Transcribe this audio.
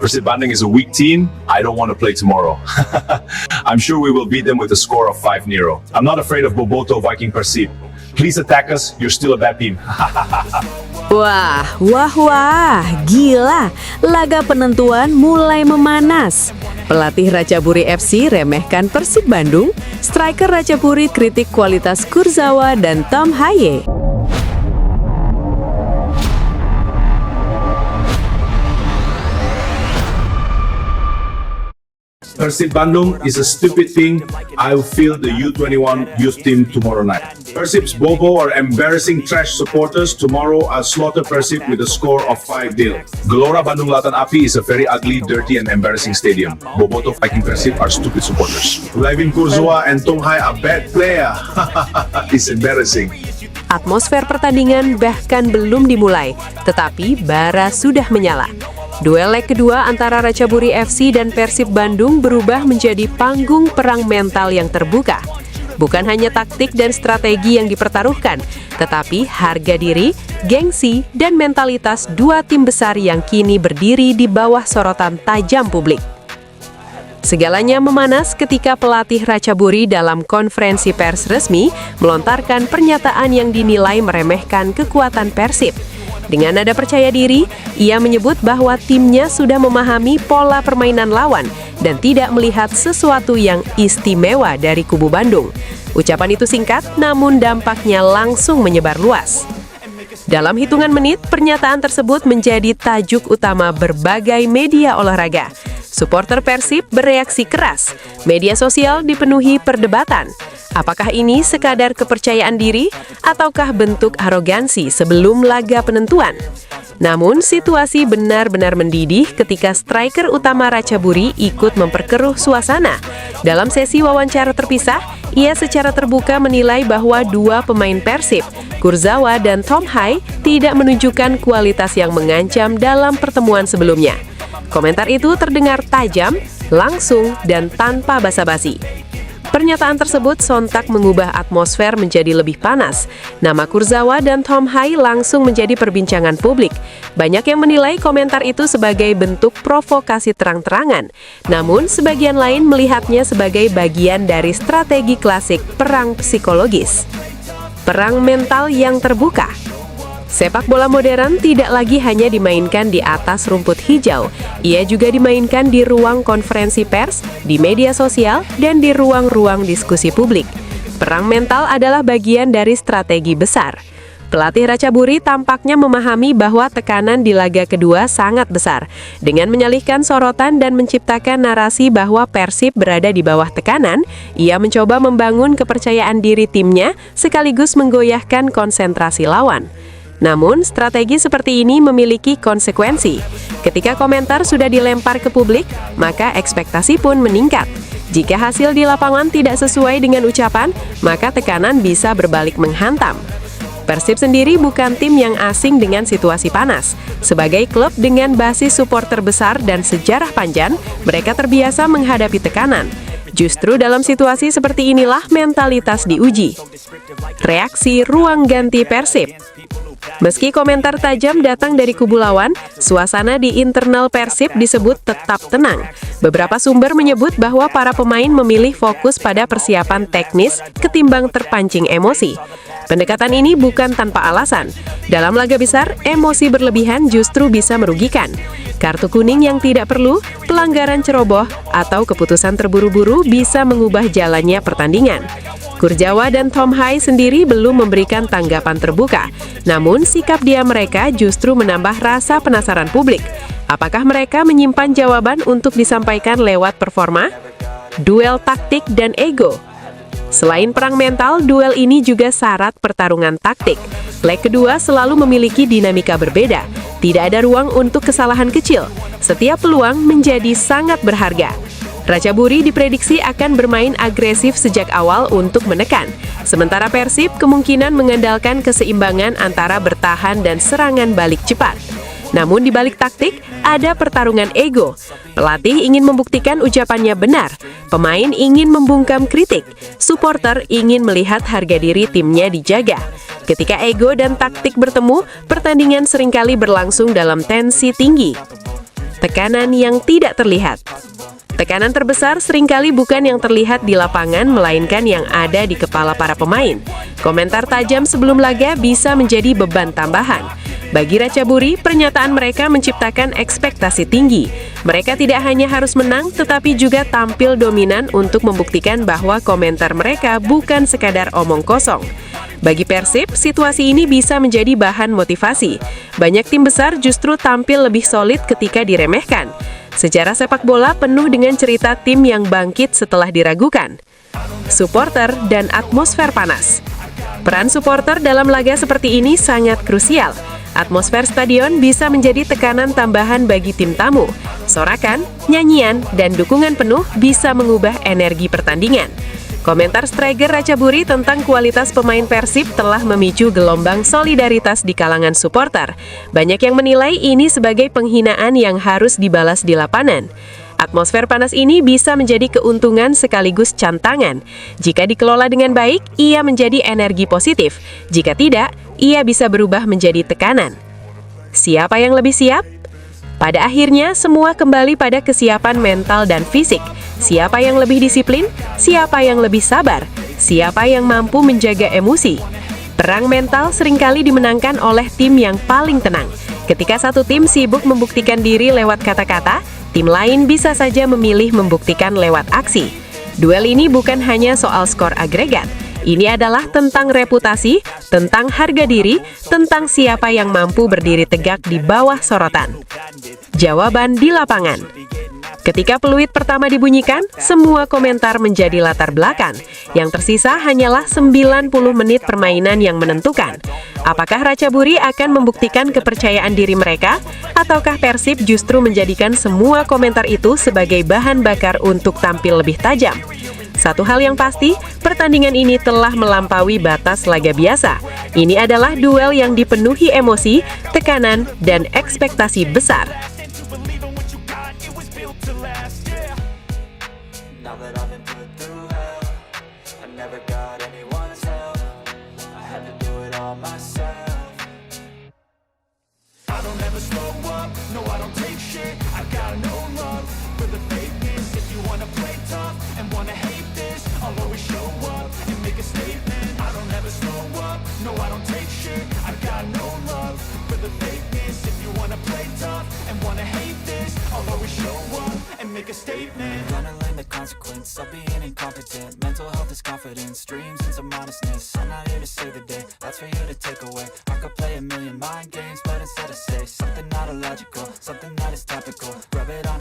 Persib Bandung is a weak team. I don't want to play tomorrow. I'm sure we will beat them with a score of 5-0. I'm not afraid of Boboto Viking Persib. Please attack us. You're still a bad team. Wah, gila. Laga penentuan mulai memanas. Pelatih Ratchaburi FC remehkan Persib Bandung. Striker Ratchaburi kritik kualitas Kurzawa dan Tom Haye. Persib Bandung is a stupid thing. I will field the U21 youth team tomorrow night. Persib's Bobo are embarrassing trash supporters. Tomorrow I'll slaughter Persib with a score of 5-0. Gelora Bandung Lautan Api is a very ugly, dirty and embarrassing stadium. Boboto Viking Persib are stupid supporters. Levin Kurzawa and Tom Haye are bad player. It's embarrassing. Atmosfer pertandingan bahkan belum dimulai, tetapi bara sudah menyala. Duel leg kedua antara Ratchaburi FC dan Persib Bandung berubah menjadi panggung perang mental yang terbuka. Bukan hanya taktik dan strategi yang dipertaruhkan, tetapi harga diri, gengsi, dan mentalitas dua tim besar yang kini berdiri di bawah sorotan tajam publik. Segalanya memanas ketika pelatih Ratchaburi dalam konferensi pers resmi melontarkan pernyataan yang dinilai meremehkan kekuatan Persib. Dengan nada percaya diri, ia menyebut bahwa timnya sudah memahami pola permainan lawan dan tidak melihat sesuatu yang istimewa dari kubu Bandung. Ucapan itu singkat, namun dampaknya langsung menyebar luas. Dalam hitungan menit, pernyataan tersebut menjadi tajuk utama berbagai media olahraga. Supporter Persib bereaksi keras. Media sosial dipenuhi perdebatan. Apakah ini sekadar kepercayaan diri ataukah bentuk arogansi sebelum laga penentuan? Namun, situasi benar-benar mendidih ketika striker utama Ratchaburi ikut memperkeruh suasana. Dalam sesi wawancara terpisah, ia secara terbuka menilai bahwa dua pemain Persib, Kurzawa dan Tom Haye, tidak menunjukkan kualitas yang mengancam dalam pertemuan sebelumnya. Komentar itu terdengar tajam, langsung, dan tanpa basa-basi. Pernyataan tersebut sontak mengubah atmosfer menjadi lebih panas. Nama Kurzawa dan Tom Haye langsung menjadi perbincangan publik. Banyak yang menilai komentar itu sebagai bentuk provokasi terang-terangan. Namun, sebagian lain melihatnya sebagai bagian dari strategi klasik perang psikologis. Perang mental yang terbuka. Sepak bola modern tidak lagi hanya dimainkan di atas rumput hijau. Ia juga dimainkan di ruang konferensi pers, di media sosial, dan di ruang-ruang diskusi publik. Perang mental adalah bagian dari strategi besar. Pelatih Ratchaburi tampaknya memahami bahwa tekanan di laga kedua sangat besar. Dengan menyalihkan sorotan dan menciptakan narasi bahwa Persib berada di bawah tekanan, ia mencoba membangun kepercayaan diri timnya sekaligus menggoyahkan konsentrasi lawan. Namun, strategi seperti ini memiliki konsekuensi. Ketika komentar sudah dilempar ke publik, maka ekspektasi pun meningkat. Jika hasil di lapangan tidak sesuai dengan ucapan, maka tekanan bisa berbalik menghantam. Persib sendiri bukan tim yang asing dengan situasi panas. Sebagai klub dengan basis supporter besar dan sejarah panjang, mereka terbiasa menghadapi tekanan. Justru dalam situasi seperti inilah mentalitas diuji. Reaksi ruang ganti Persib. Meski komentar tajam datang dari kubu lawan, suasana di internal Persib disebut tetap tenang. Beberapa sumber menyebut bahwa para pemain memilih fokus pada persiapan teknis ketimbang terpancing emosi. Pendekatan ini bukan tanpa alasan. Dalam laga besar, emosi berlebihan justru bisa merugikan. Kartu kuning yang tidak perlu, pelanggaran ceroboh, atau keputusan terburu-buru bisa mengubah jalannya pertandingan. Kurzawa dan Tom Haye sendiri belum memberikan tanggapan terbuka, namun sikap diam mereka justru menambah rasa penasaran publik. Apakah mereka menyimpan jawaban untuk disampaikan lewat performa? Duel taktik dan ego. Selain perang mental, duel ini juga syarat pertarungan taktik. Leg kedua selalu memiliki dinamika berbeda. Tidak ada ruang untuk kesalahan kecil. Setiap peluang menjadi sangat berharga. Ratchaburi diprediksi akan bermain agresif sejak awal untuk menekan. Sementara Persib kemungkinan mengandalkan keseimbangan antara bertahan dan serangan balik cepat. Namun di balik taktik, ada pertarungan ego. Pelatih ingin membuktikan ucapannya benar. Pemain ingin membungkam kritik. Supporter ingin melihat harga diri timnya dijaga. Ketika ego dan taktik bertemu, pertandingan seringkali berlangsung dalam tensi tinggi. tekanan yang tidak terlihat. Tekanan terbesar seringkali bukan yang terlihat di lapangan, melainkan yang ada di kepala para pemain. Komentar tajam sebelum laga bisa menjadi beban tambahan. Bagi Ratchaburi, pernyataan mereka menciptakan ekspektasi tinggi. Mereka tidak hanya harus menang, tetapi juga tampil dominan untuk membuktikan bahwa komentar mereka bukan sekadar omong kosong. Bagi Persib, situasi ini bisa menjadi bahan motivasi. Banyak tim besar justru tampil lebih solid ketika diremehkan. Sejarah sepak bola penuh dengan cerita tim yang bangkit setelah diragukan. Supporter dan atmosfer panas. Peran supporter dalam laga seperti ini sangat krusial. Atmosfer stadion bisa menjadi tekanan tambahan bagi tim tamu. Sorakan, nyanyian, dan dukungan penuh bisa mengubah energi pertandingan. Komentar striker Ratchaburi tentang kualitas pemain Persib telah memicu gelombang solidaritas di kalangan supporter. Banyak yang menilai ini sebagai penghinaan yang harus dibalas di lapangan. Atmosfer panas ini bisa menjadi keuntungan sekaligus cantangan. Jika dikelola dengan baik, ia menjadi energi positif. Jika tidak, ia bisa berubah menjadi tekanan. Siapa yang lebih siap? Pada akhirnya, semua kembali pada kesiapan mental dan fisik. Siapa yang lebih disiplin? Siapa yang lebih sabar? Siapa yang mampu menjaga emosi? Perang mental seringkali dimenangkan oleh tim yang paling tenang. Ketika satu tim sibuk membuktikan diri lewat kata-kata, tim lain bisa saja memilih membuktikan lewat aksi. Duel ini bukan hanya soal skor agregat. Ini adalah tentang reputasi, tentang harga diri, tentang siapa yang mampu berdiri tegak di bawah sorotan. Jawaban di lapangan. Ketika peluit pertama dibunyikan, semua komentar menjadi latar belakang. Yang tersisa hanyalah 90 menit permainan yang menentukan. Apakah Ratchaburi akan membuktikan kepercayaan diri mereka? Ataukah Persib justru menjadikan semua komentar itu sebagai bahan bakar untuk tampil lebih tajam? Satu hal yang pasti, pertandingan ini telah melampaui batas laga biasa. Ini adalah duel yang dipenuhi emosi, tekanan, dan ekspektasi besar. Now that I've been put through hell, I never got anyone's help. I had to do it all myself. I don't ever slow up, no I don't take shit. I got no love for the fakeness. If you wanna play tough and wanna hate this, I'll always show up and make a statement. I don't ever slow up, no I don't take shit. I got no love for the fakeness. If you wanna play tough and wanna hate this, I'll always show up and make a statement. Gonna learn the consequence of being incompetent. Mental health is confidence, dreams and some honestness. I'm not here to save the day, that's for you to take away. I could play a million mind games, but instead I say something not illogical, something that is topical. Rub it on